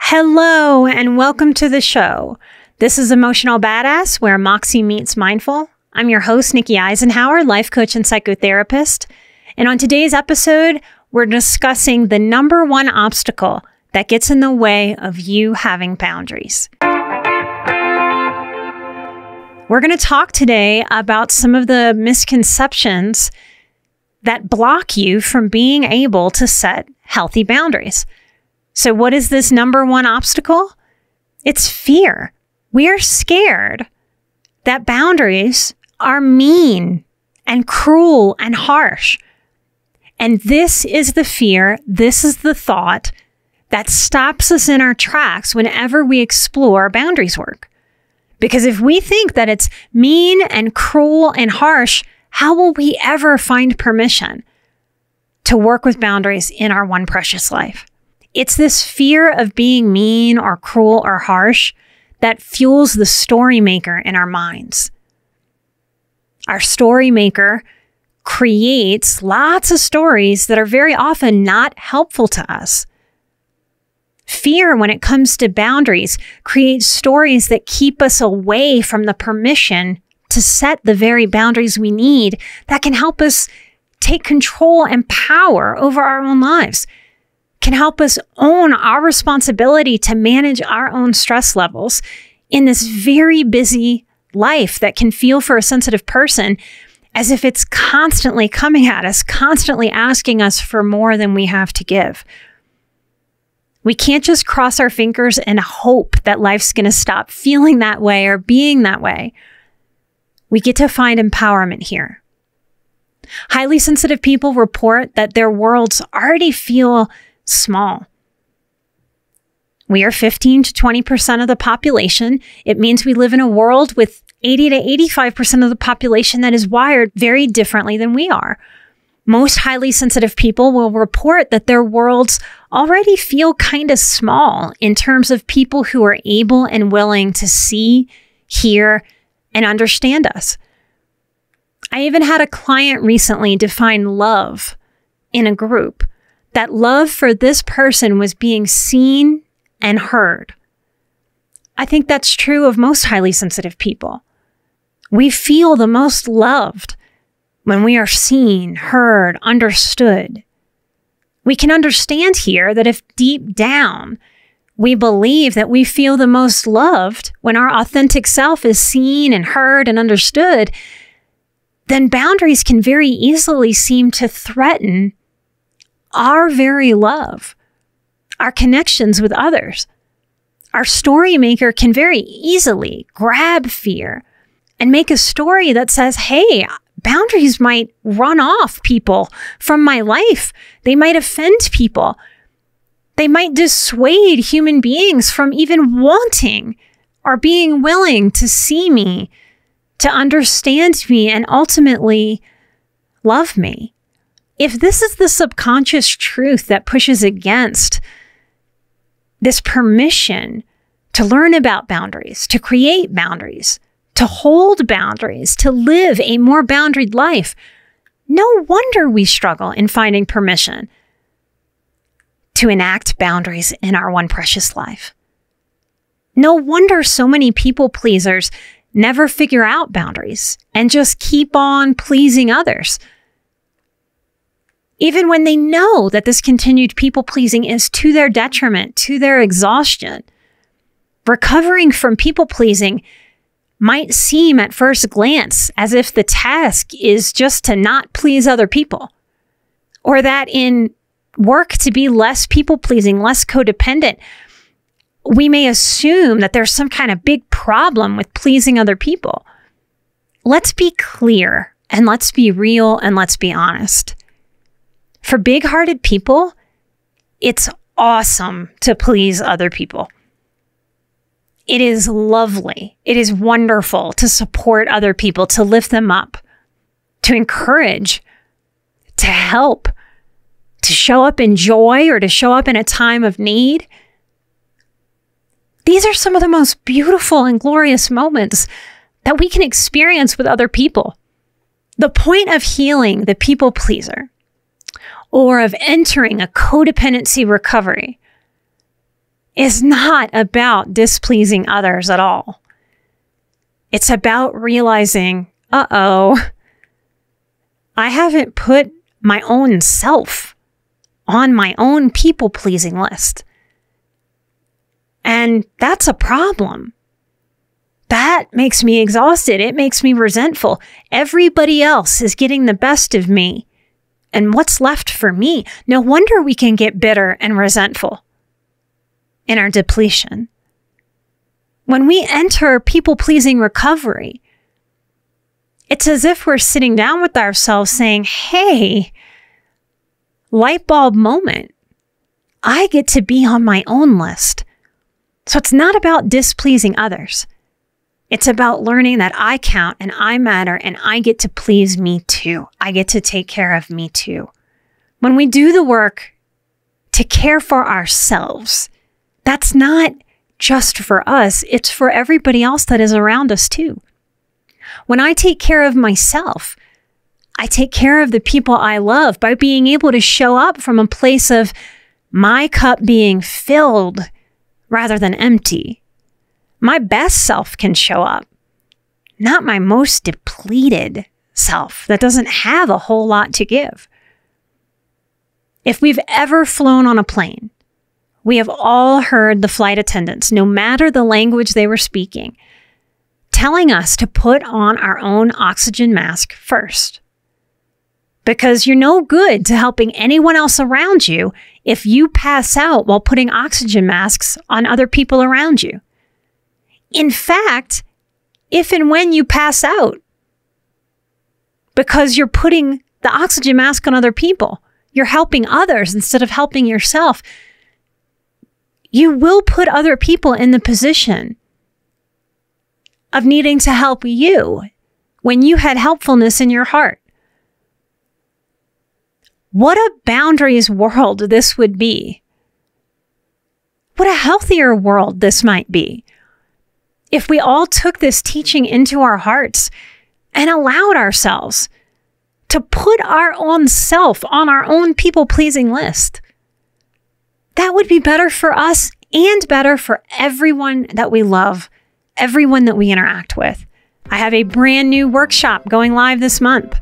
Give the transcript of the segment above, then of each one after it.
Hello, and welcome to the show. This is Emotional Badass, where Moxie meets mindful. I'm your host, Nikki Eisenhauer, life coach and psychotherapist. And on today's episode, we're discussing the number one obstacle that gets in the way of you having boundaries. We're going to talk today about some of the misconceptions that block you from being able to set healthy boundaries. So what is this number one obstacle? It's fear. We are scared that boundaries are mean and cruel and harsh. And this is the fear, this is the thought that stops us in our tracks whenever we explore boundaries work. Because if we think that it's mean and cruel and harsh, how will we ever find permission to work with boundaries in our one precious life? It's this fear of being mean or cruel or harsh that fuels the story maker in our minds. Our story maker creates lots of stories that are very often not helpful to us. Fear, when it comes to boundaries, creates stories that keep us away from the permission to set the very boundaries we need that can help us take control and power over our own lives, can help us own our responsibility to manage our own stress levels in this very busy life that can feel for a sensitive person as if it's constantly coming at us, constantly asking us for more than we have to give. We can't just cross our fingers and hope that life's going to stop feeling that way or being that way. We get to find empowerment here. Highly sensitive people report that their worlds already feel small. We are 15 to 20% of the population. It means we live in a world with 80 to 85% of the population that is wired very differently than we are. Most highly sensitive people will report that their worlds already feel kind of small in terms of people who are able and willing to see, hear, and understand us. I even had a client recently define love in a group. That love for this person was being seen and heard. I think that's true of most highly sensitive people. We feel the most loved when we are seen, heard, understood. We can understand here that if deep down we believe that we feel the most loved when our authentic self is seen and heard and understood, then boundaries can very easily seem to threaten our very love, our connections with others. Our story maker can very easily grab fear and make a story that says, hey, boundaries might run off people from my life. They might offend people. They might dissuade human beings from even wanting or being willing to see me, to understand me, and ultimately love me. If this is the subconscious truth that pushes against this permission to learn about boundaries, to create boundaries, to hold boundaries, to live a more boundaried life, no wonder we struggle in finding permission to enact boundaries in our one precious life. No wonder so many people pleasers never figure out boundaries and just keep on pleasing others. Even when they know that this continued people-pleasing is to their detriment, to their exhaustion. Recovering from people-pleasing might seem at first glance as if the task is just to not please other people, or that in work to be less people-pleasing, less codependent, we may assume that there's some kind of big problem with pleasing other people. Let's be clear, and let's be real, and let's be honest. For big-hearted people, it's awesome to please other people. It is lovely. It is wonderful to support other people, to lift them up, to encourage, to help, to show up in joy or to show up in a time of need. These are some of the most beautiful and glorious moments that we can experience with other people. The point of healing the people pleaser or of entering a codependency recovery is not about displeasing others at all. It's about realizing, I haven't put my own self on my own people-pleasing list. And that's a problem. That makes me exhausted. It makes me resentful. Everybody else is getting the best of me. And what's left for me? No wonder we can get bitter and resentful in our depletion. When we enter people-pleasing recovery, it's as if we're sitting down with ourselves saying, hey, light bulb moment. I get to be on my own list. So it's not about displeasing others. It's about learning that I count and I matter and I get to please me too. I get to take care of me too. When we do the work to care for ourselves, that's not just for us. It's for everybody else that is around us too. When I take care of myself, I take care of the people I love by being able to show up from a place of my cup being filled rather than empty. My best self can show up, not my most depleted self that doesn't have a whole lot to give. If we've ever flown on a plane, we have all heard the flight attendants, no matter the language they were speaking, telling us to put on our own oxygen mask first. Because you're no good to helping anyone else around you if you pass out while putting oxygen masks on other people around you. In fact, if and when you pass out, because you're putting the oxygen mask on other people, you're helping others instead of helping yourself, you will put other people in the position of needing to help you when you had helpfulness in your heart. What a boundaries world this would be. What a healthier world this might be if we all took this teaching into our hearts and allowed ourselves to put our own self on our own people-pleasing list. That would be better for us and better for everyone that we love, everyone that we interact with. I have a brand new workshop going live this month,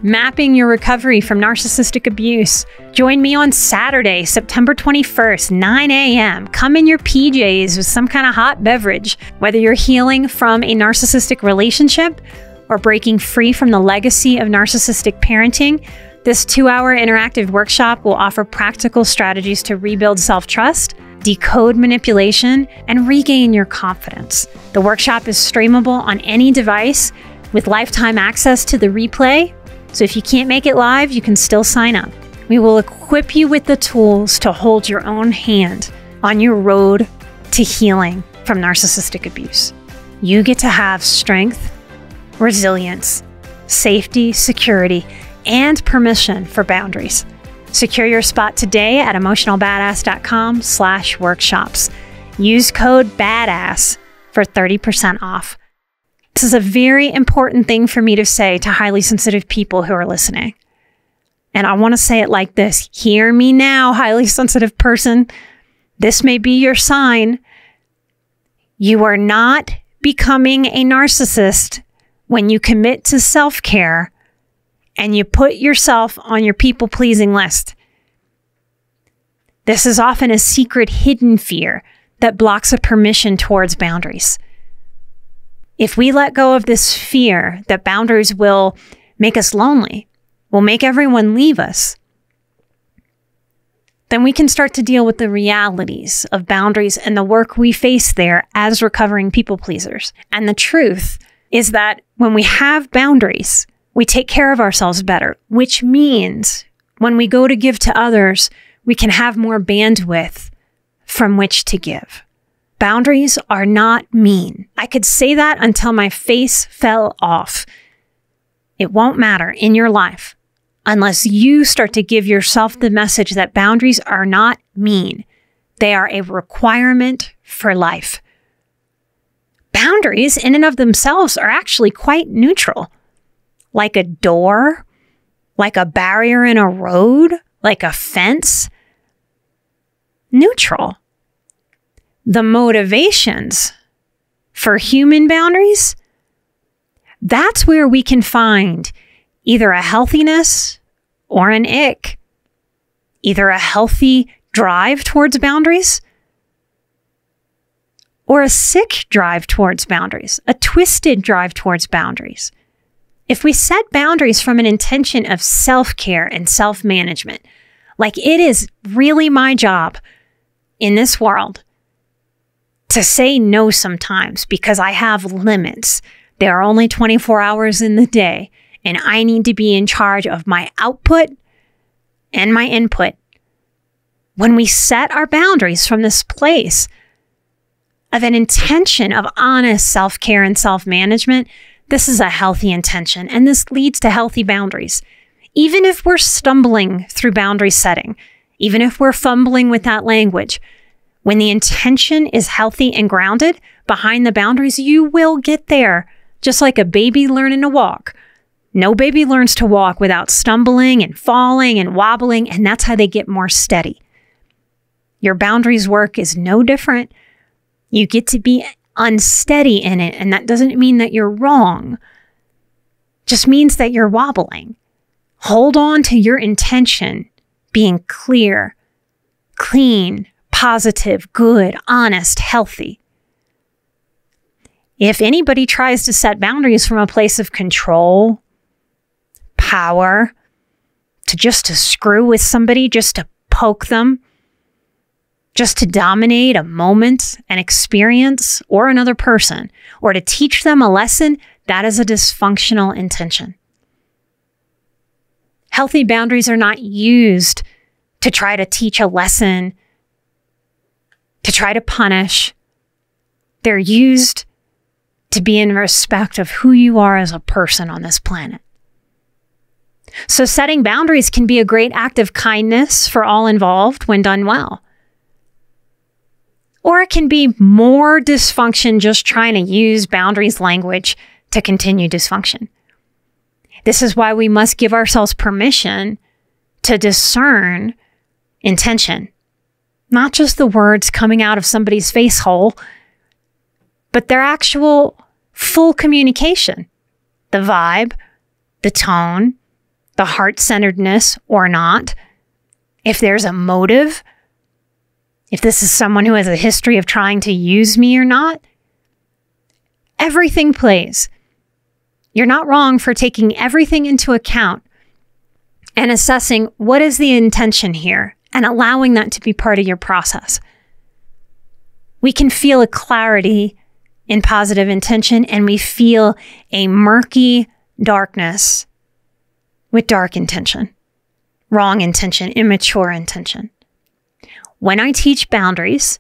Mapping Your Recovery from Narcissistic Abuse. Join me on Saturday, September 21st, 9 a.m. Come in your PJs with some kind of hot beverage. Whether you're healing from a narcissistic relationship or breaking free from the legacy of narcissistic parenting, this 2-hour interactive workshop will offer practical strategies to rebuild self-trust, decode manipulation, and regain your confidence. The workshop is streamable on any device with lifetime access to the replay. So if you can't make it live, you can still sign up. We will equip you with the tools to hold your own hand on your road to healing from narcissistic abuse. You get to have strength, resilience, safety, security, and permission for boundaries. Secure your spot today at emotionalbadass.com/workshops. Use code BADASS for 30% off. This is a very important thing for me to say to highly sensitive people who are listening. And I want to say it like this. Hear me now, highly sensitive person. This may be your sign. You are not becoming a narcissist when you commit to self-care and you put yourself on your people-pleasing list. This is often a secret hidden fear that blocks a permission towards boundaries. If we let go of this fear that boundaries will make us lonely, will make everyone leave us, then we can start to deal with the realities of boundaries and the work we face there as recovering people pleasers. And the truth is that when we have boundaries, we take care of ourselves better, which means when we go to give to others, we can have more bandwidth from which to give. Boundaries are not mean. I could say that until my face fell off. It won't matter in your life unless you start to give yourself the message that boundaries are not mean. They are a requirement for life. Boundaries in and of themselves are actually quite neutral. Like a door, like a barrier in a road, like a fence. Neutral. the motivations for human boundaries, that's where we can find either a healthiness or an ick, either a healthy drive towards boundaries or a sick drive towards boundaries, a twisted drive towards boundaries. If we set boundaries from an intention of self-care and self-management, like it is really my job in this world to say no sometimes because I have limits. There are only 24 hours in the day, and I need to be in charge of my output and my input. When we set our boundaries from this place of an intention of honest self-care and self-management, this is a healthy intention, and this leads to healthy boundaries. Even if we're stumbling through boundary setting, even if we're fumbling with that language, when the intention is healthy and grounded behind the boundaries, you will get there, just like a baby learning to walk. No baby learns to walk without stumbling and falling and wobbling, and that's how they get more steady. Your boundaries work is no different. You get to be unsteady in it, and that doesn't mean that you're wrong. It just means that you're wobbling. Hold on to your intention being clear, clean, positive, good, honest, healthy. If anybody tries to set boundaries from a place of control, power, to screw with somebody, just to poke them, just to dominate a moment, an experience, or another person, or to teach them a lesson, that is a dysfunctional intention. Healthy boundaries are not used to try to teach a lesson, to try to punish. They're used to be in respect of who you are as a person on this planet. So setting boundaries can be a great act of kindness for all involved when done well. Or it can be more dysfunction just trying to use boundaries language to continue dysfunction. This is why we must give ourselves permission to discern intention. Not just the words coming out of somebody's face hole, but their actual full communication. The vibe, the tone, the heart-centeredness or not. If there's a motive, if this is someone who has a history of trying to use me or not, everything plays. You're not wrong for taking everything into account and assessing what is the intention here and allowing that to be part of your process. We can feel a clarity in positive intention, and we feel a murky darkness with dark intention, wrong intention, immature intention. When I teach boundaries,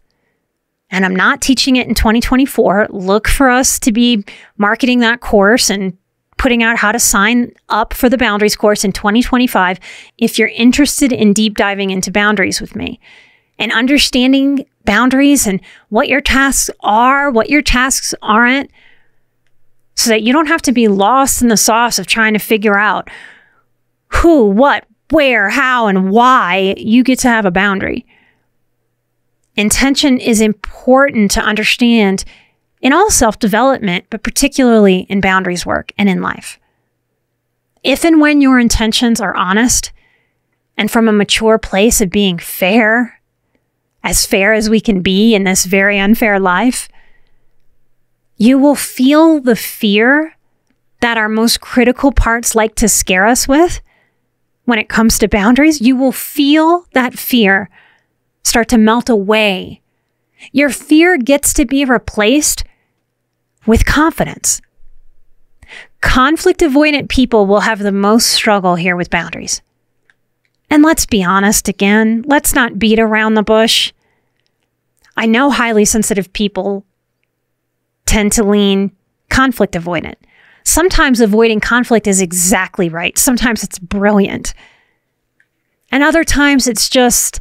and I'm not teaching it in 2024, look for us to be marketing that course and putting out how to sign up for the boundaries course in 2025 if you're interested in deep diving into boundaries with me and understanding boundaries and what your tasks are, what your tasks aren't, so that you don't have to be lost in the sauce of trying to figure out who, what, where, how, and why you get to have a boundary. Intention is important to understand in all self-development, but particularly in boundaries work and in life. If and when your intentions are honest and from a mature place of being fair as we can be in this very unfair life, you will feel the fear that our most critical parts like to scare us with when it comes to boundaries. You will feel that fear start to melt away. Your fear gets to be replaced with confidence. Conflict avoidant people will have the most struggle here with boundaries. And let's be honest again, let's not beat around the bush. I know highly sensitive people tend to lean conflict avoidant. Sometimes avoiding conflict is exactly right. Sometimes it's brilliant. And other times it's just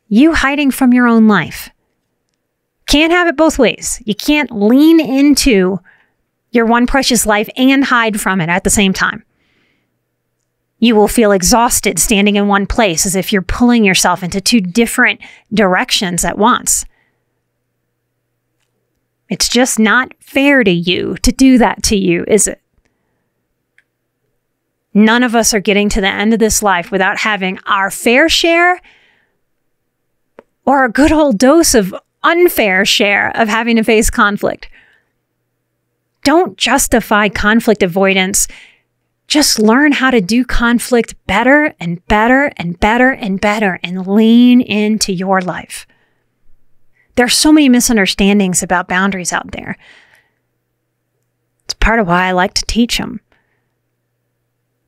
you hiding from your own life. Can't have it both ways. You can't lean into your one precious life and hide from it at the same time. You will feel exhausted standing in one place as if you're pulling yourself into two different directions at once. It's just not fair to you to do that to you, is it? None of us are getting to the end of this life without having our fair share or a good old dose of unfair share of having to face conflict. Don't justify conflict avoidance. Just learn how to do conflict better and better and better and better and lean into your life. There are so many misunderstandings about boundaries out there. It's part of why I like to teach them.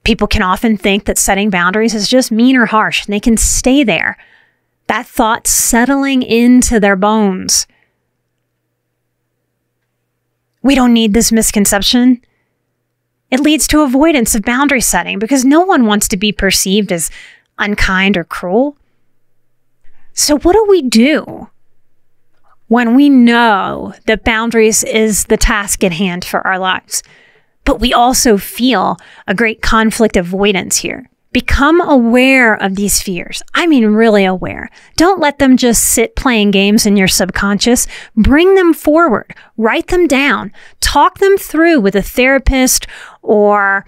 People can often think that setting boundaries is just mean or harsh, and they can stay there. That thought settling into their bones. We don't need this misconception. It leads to avoidance of boundary setting because no one wants to be perceived as unkind or cruel. So what do we do when we know that boundaries is the task at hand for our lives, but we also feel a great conflict avoidance here? Become aware of these fears. I mean, really aware. Don't let them just sit playing games in your subconscious. Bring them forward. Write them down. Talk them through with a therapist or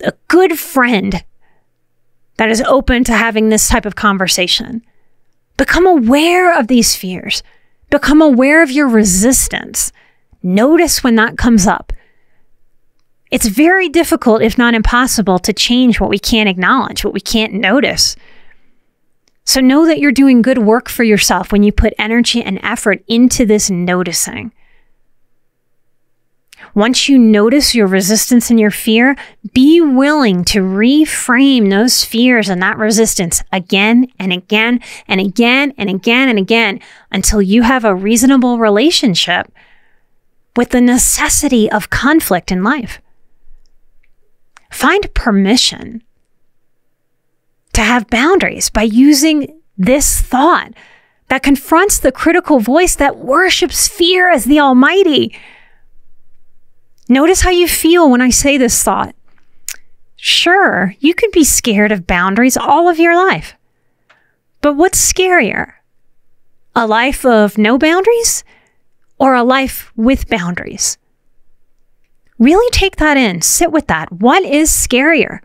a good friend that is open to having this type of conversation. Become aware of these fears. Become aware of your resistance. Notice when that comes up. It's very difficult, if not impossible, to change what we can't acknowledge, what we can't notice. So know that you're doing good work for yourself when you put energy and effort into this noticing. Once you notice your resistance and your fear, be willing to reframe those fears and that resistance again and again and again and again and again until you have a reasonable relationship with the necessity of conflict in life. Find permission to have boundaries by using this thought that confronts the critical voice that worships fear as the Almighty. Notice how you feel when I say this thought. Sure, you could be scared of boundaries all of your life. But what's scarier? A life of no boundaries or a life with boundaries? Really take that in. Sit with that. What is scarier?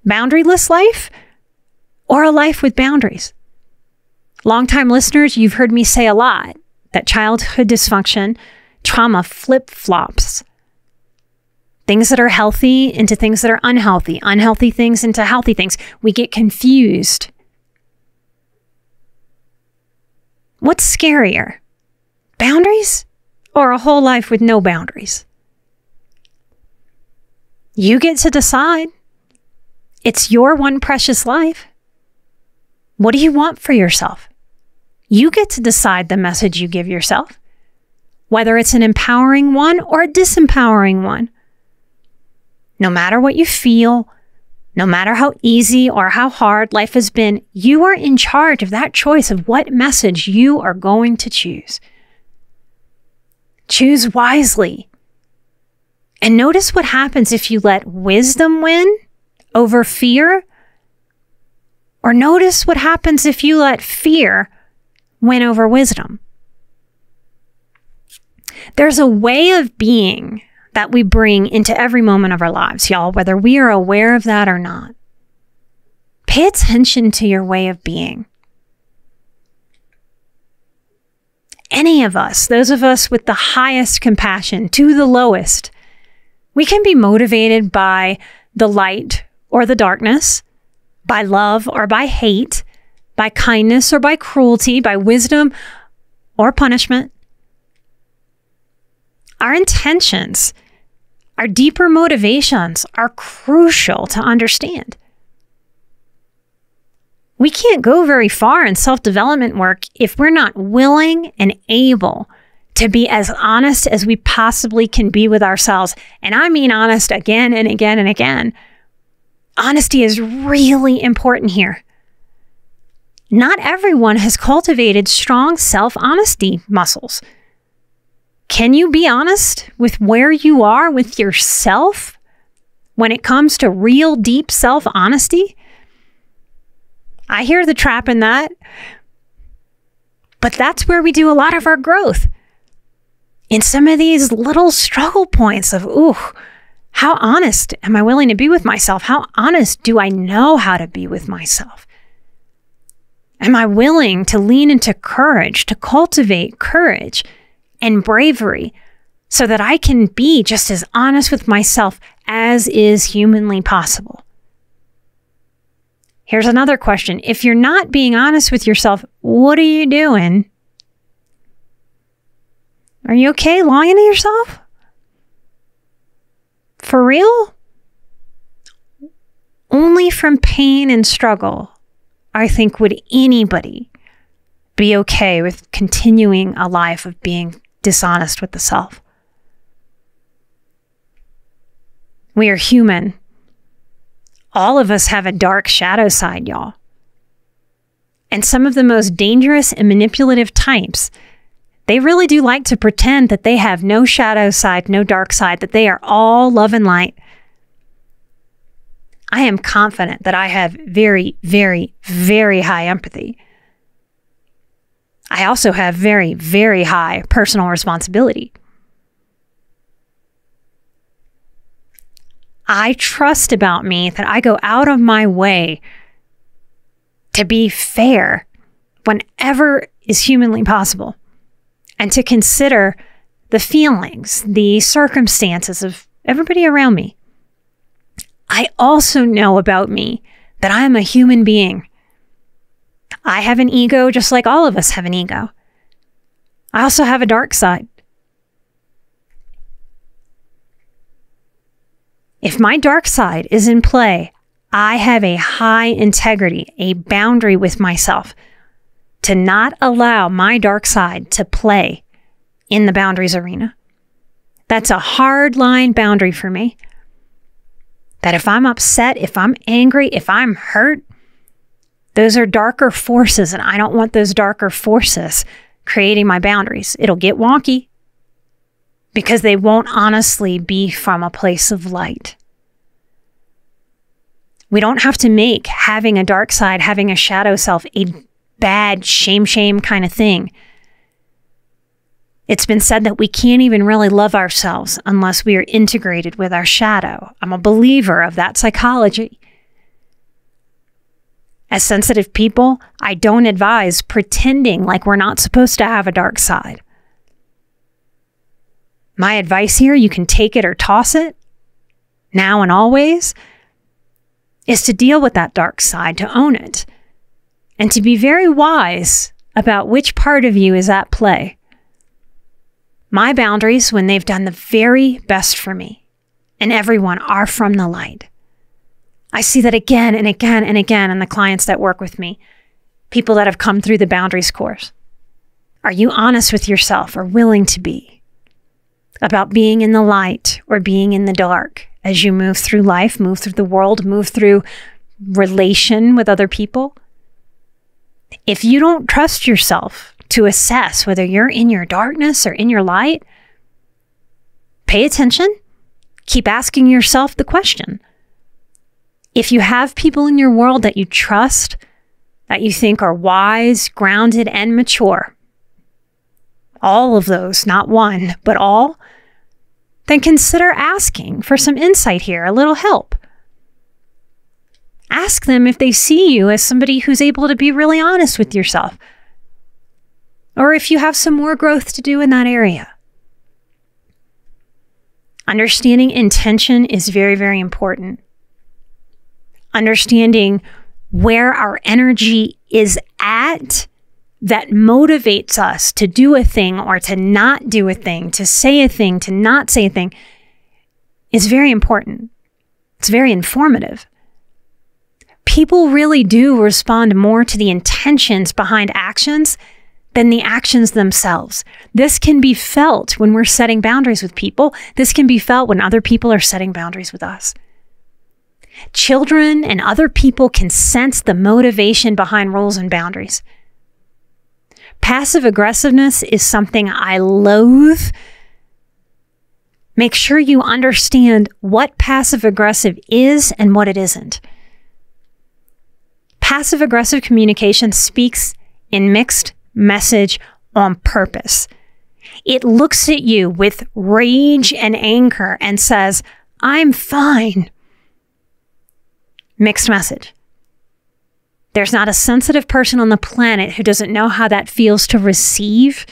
Boundaryless life or a life with boundaries? Longtime listeners, you've heard me say a lot that childhood dysfunction, trauma flip-flops. Things that are healthy into things that are unhealthy. Unhealthy things into healthy things. We get confused. What's scarier? Boundaries? Or a whole life with no boundaries? You get to decide. It's your one precious life. What do you want for yourself? You get to decide the message you give yourself, whether it's an empowering one or a disempowering one. No matter what you feel, no matter how easy or how hard life has been, you are in charge of that choice of what message you are going to choose. Choose wisely. And notice what happens if you let wisdom win over fear, or notice what happens if you let fear win over wisdom. There's a way of being that we bring into every moment of our lives, y'all, whether we are aware of that or not. Pay attention to your way of being. Any of us, those of us with the highest compassion to the lowest, we can be motivated by the light or the darkness, by love or by hate, by kindness or by cruelty, by wisdom or punishment. Our intentions, our deeper motivations are crucial to understand. We can't go very far in self-development work if we're not willing and able to be as honest as we possibly can be with ourselves. And I mean honest again and again and again. Honesty is really important here. Not everyone has cultivated strong self-honesty muscles. Can you be honest with where you are with yourself when it comes to real deep self-honesty? I hear the trap in that. But that's where we do a lot of our growth. In some of these little struggle points of, ooh, how honest am I willing to be with myself? How honest do I know how to be with myself? Am I willing to lean into courage, to cultivate courage and bravery so that I can be just as honest with myself as is humanly possible? Here's another question. If you're not being honest with yourself, what are you doing? Are you okay lying to yourself? For real? Only from pain and struggle, I think, would anybody be okay with continuing a life of being dishonest with the self. We are human. All of us have a dark shadow side, y'all. And some of the most dangerous and manipulative types, they really do like to pretend that they have no shadow side, no dark side, that they are all love and light. I am confident that I have very, very, very high empathy. I also have very, very high personal responsibility. I trust about me that I go out of my way to be fair whenever is humanly possible and to consider the feelings, the circumstances of everybody around me. I also know about me that I am a human being. I have an ego just like all of us have an ego. I also have a dark side. If my dark side is in play, I have a high integrity, a boundary with myself to not allow my dark side to play in the boundaries arena. That's a hard line boundary for me. That if I'm upset, if I'm angry, if I'm hurt, those are darker forces, and I don't want those darker forces creating my boundaries. It'll get wonky because they won't honestly be from a place of light. We don't have to make having a dark side, having a shadow self, a bad shame kind of thing. It's been said that we can't even really love ourselves unless we are integrated with our shadow. I'm a believer of that psychology. As sensitive people, I don't advise pretending like we're not supposed to have a dark side. My advice here, you can take it or toss it, now and always, is to deal with that dark side, to own it, and to be very wise about which part of you is at play. My boundaries, when they've done the very best for me and everyone, are from the light. I see that again and again and again in the clients that work with me, people that have come through the boundaries course. Are you honest with yourself or willing to be about being in the light or being in the dark as you move through life, move through the world, move through relation with other people? If you don't trust yourself to assess whether you're in your darkness or in your light, pay attention. Keep asking yourself the question. If you have people in your world that you trust, that you think are wise, grounded, and mature, all of those, not one, but all, then consider asking for some insight here, a little help. Ask them if they see you as somebody who's able to be really honest with yourself, or if you have some more growth to do in that area. Understanding intention is very, very important. Understanding where our energy is at that motivates us to do a thing or to not do a thing, to say a thing, to not say a thing, is very important. It's very informative. People really do respond more to the intentions behind actions than the actions themselves. This can be felt when we're setting boundaries with people. This can be felt when other people are setting boundaries with us. Children and other people can sense the motivation behind rules and boundaries. Passive aggressiveness is something I loathe. Make sure you understand what passive aggressive is and what it isn't. Passive aggressive communication speaks in mixed message on purpose. It looks at you with rage and anger and says, I'm fine. Mixed message. There's not a sensitive person on the planet who doesn't know how that feels to receive.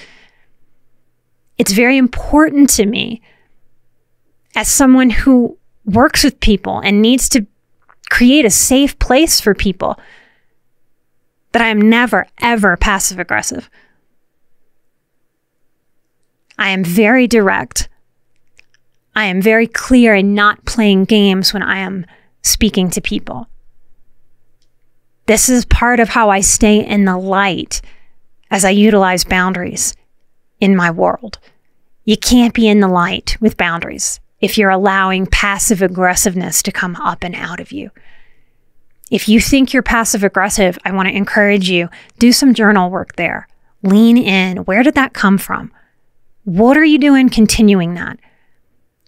It's very important to me, as someone who works with people and needs to create a safe place for people, that I am never, ever passive aggressive. I am very direct. I am very clear in not playing games when I am speaking to people. This is part of how I stay in the light as I utilize boundaries in my world. You can't be in the light with boundaries if you're allowing passive aggressiveness to come up and out of you. If you think you're passive aggressive, I want to encourage you, do some journal work there. Lean in. Where did that come from? What are you doing continuing that?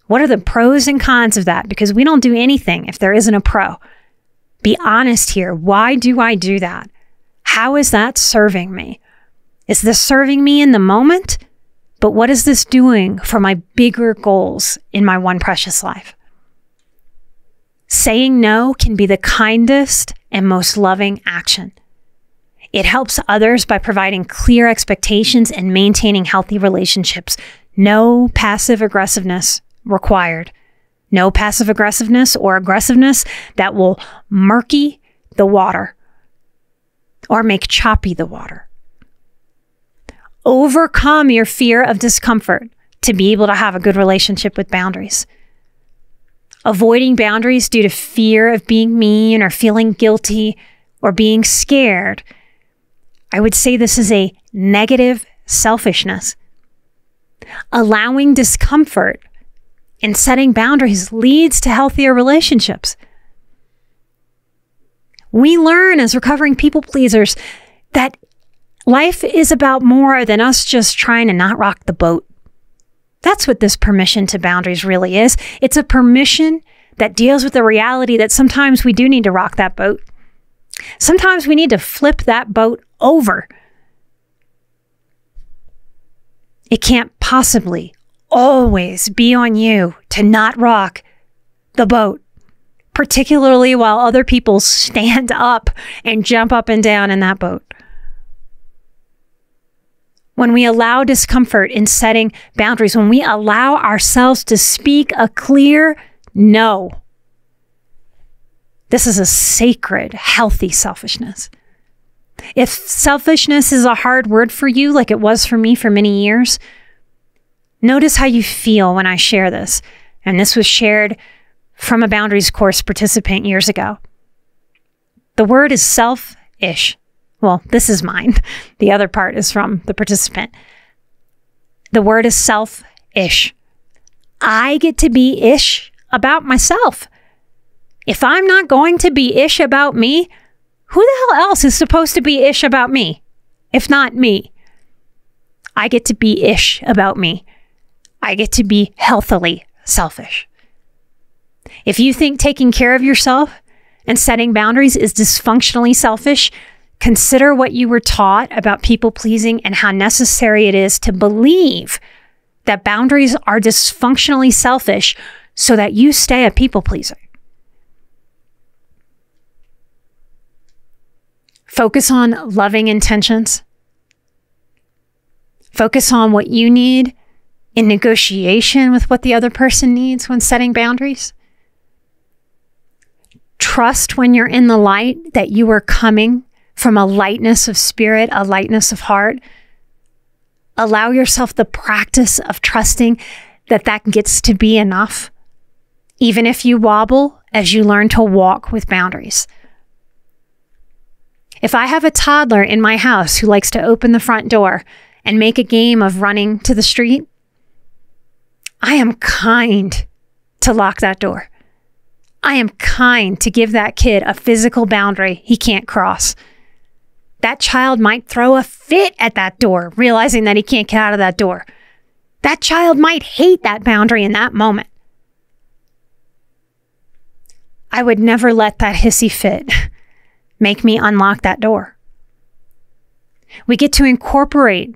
What are the pros and cons of that? Because we don't do anything if there isn't a pro. Be honest here. Why do I do that? How is that serving me? Is this serving me in the moment? But what is this doing for my bigger goals in my one precious life? Saying no can be the kindest and most loving action. It helps others by providing clear expectations and maintaining healthy relationships. No passive aggressiveness required. No passive aggressiveness or aggressiveness that will murky the water or make choppy the water. Overcome your fear of discomfort to be able to have a good relationship with boundaries. Avoiding boundaries due to fear of being mean or feeling guilty or being scared, I would say this is a negative selfishness. Allowing discomfort and setting boundaries leads to healthier relationships. We learn as recovering people pleasers that life is about more than us just trying to not rock the boat. That's what this permission to boundaries really is. It's a permission that deals with the reality that sometimes we do need to rock that boat. Sometimes we need to flip that boat over. It can't possibly always be on you to not rock the boat, particularly while other people stand up and jump up and down in that boat. When we allow discomfort in setting boundaries, when we allow ourselves to speak a clear no, this is a sacred, healthy selfishness. If selfishness is a hard word for you, like it was for me for many years, notice how you feel when I share this. And this was shared from a boundaries course participant years ago. The word is selfish. Well, this is mine. The other part is from the participant. The word is selfish. I get to be ish about myself. If I'm not going to be ish about me, who the hell else is supposed to be ish about me, if not me? I get to be ish about me. I get to be healthily selfish. If you think taking care of yourself and setting boundaries is dysfunctionally selfish, consider what you were taught about people pleasing and how necessary it is to believe that boundaries are dysfunctionally selfish so that you stay a people pleaser. Focus on loving intentions. Focus on what you need in negotiation with what the other person needs when setting boundaries. Trust when you're in the light that you are coming from a lightness of spirit, a lightness of heart. Allow yourself the practice of trusting that that gets to be enough, even if you wobble as you learn to walk with boundaries. If I have a toddler in my house who likes to open the front door and make a game of running to the street, I am kind to lock that door. I am kind to give that kid a physical boundary he can't cross. That child might throw a fit at that door, realizing that he can't get out of that door. That child might hate that boundary in that moment. I would never let that hissy fit make me unlock that door. We get to incorporate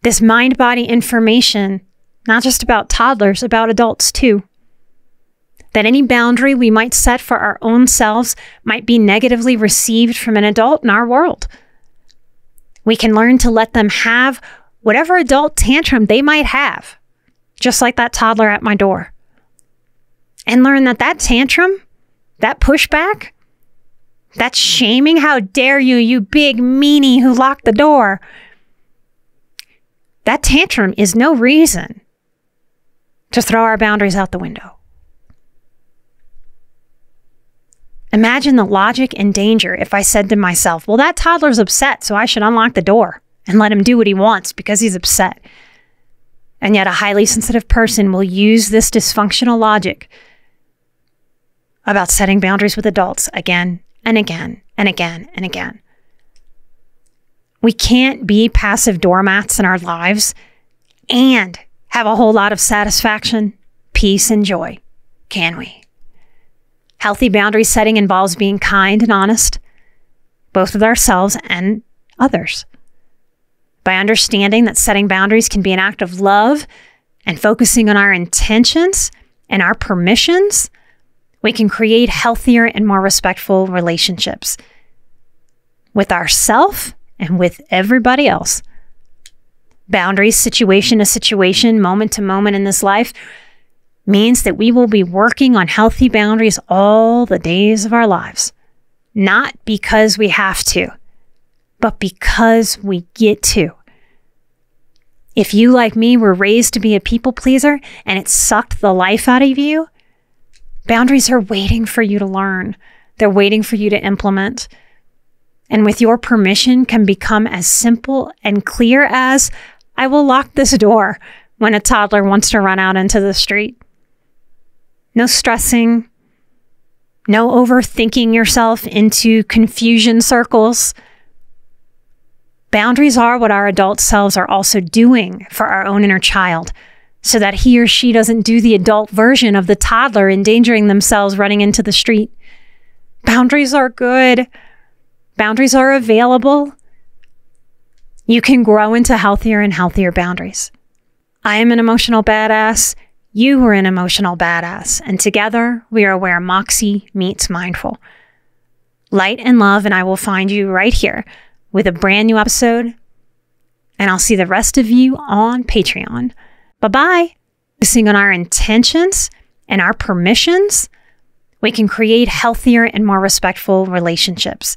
this mind-body information, not just about toddlers, about adults too. That any boundary we might set for our own selves might be negatively received from an adult in our world. We can learn to let them have whatever adult tantrum they might have, just like that toddler at my door. And learn that that tantrum, that pushback, that shaming, how dare you, you big meanie who locked the door, that tantrum is no reason to throw our boundaries out the window. Imagine the logic and danger if I said to myself, well, that toddler's upset, so I should unlock the door and let him do what he wants because he's upset. And yet a highly sensitive person will use this dysfunctional logic about setting boundaries with adults again and again and again and again. We can't be passive doormats in our lives and have a whole lot of satisfaction, peace, and joy, can we? Healthy boundary setting involves being kind and honest, both with ourselves and others. By understanding that setting boundaries can be an act of love and focusing on our intentions and our permissions, we can create healthier and more respectful relationships with ourselves and with everybody else. Boundaries, situation to situation, moment to moment in this life, means that we will be working on healthy boundaries all the days of our lives. Not because we have to, but because we get to. If you, like me, were raised to be a people pleaser and it sucked the life out of you, boundaries are waiting for you to learn. They're waiting for you to implement. And with your permission can become as simple and clear as, I will lock this door when a toddler wants to run out into the street. No stressing, no overthinking yourself into confusion circles. Boundaries are what our adult selves are also doing for our own inner child, so that he or she doesn't do the adult version of the toddler endangering themselves running into the street. Boundaries are good. Boundaries are available. You can grow into healthier and healthier boundaries. I am an emotional badass. You are an emotional badass. And together we are where Moxie meets mindful. Light and love, and I will find you right here with a brand new episode. And I'll see the rest of you on Patreon. Bye-bye. Focusing on our intentions and our permissions, we can create healthier and more respectful relationships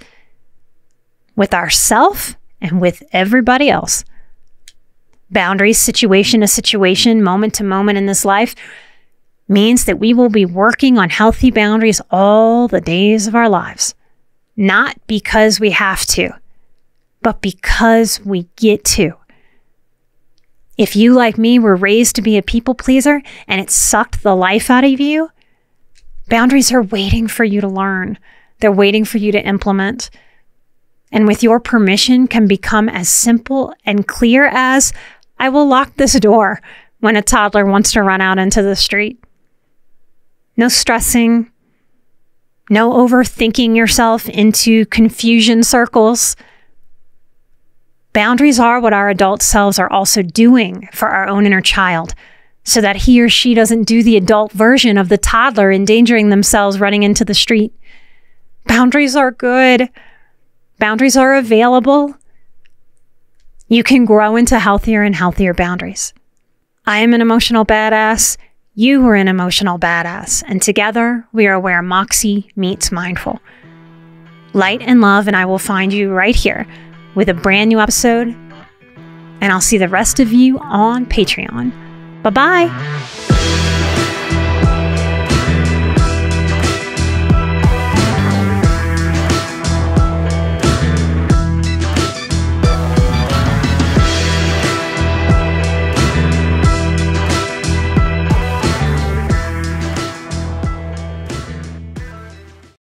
with ourselves and with everybody else. Boundaries, situation to situation, moment to moment in this life, means that we will be working on healthy boundaries all the days of our lives. Not because we have to, but because we get to. If you, like me, were raised to be a people pleaser and it sucked the life out of you, boundaries are waiting for you to learn. They're waiting for you to implement. And with your permission can become as simple and clear as, I will lock this door when a toddler wants to run out into the street. No stressing, no overthinking yourself into confusion circles. Boundaries are what our adult selves are also doing for our own inner child, so that he or she doesn't do the adult version of the toddler endangering themselves running into the street. Boundaries are good. Boundaries are available. You can grow into healthier and healthier boundaries. I am an emotional badass. You are an emotional badass. And together we are where Moxie meets mindful. Light and love, and I will find you right here with a brand new episode. And I'll see the rest of you on Patreon. Bye-bye.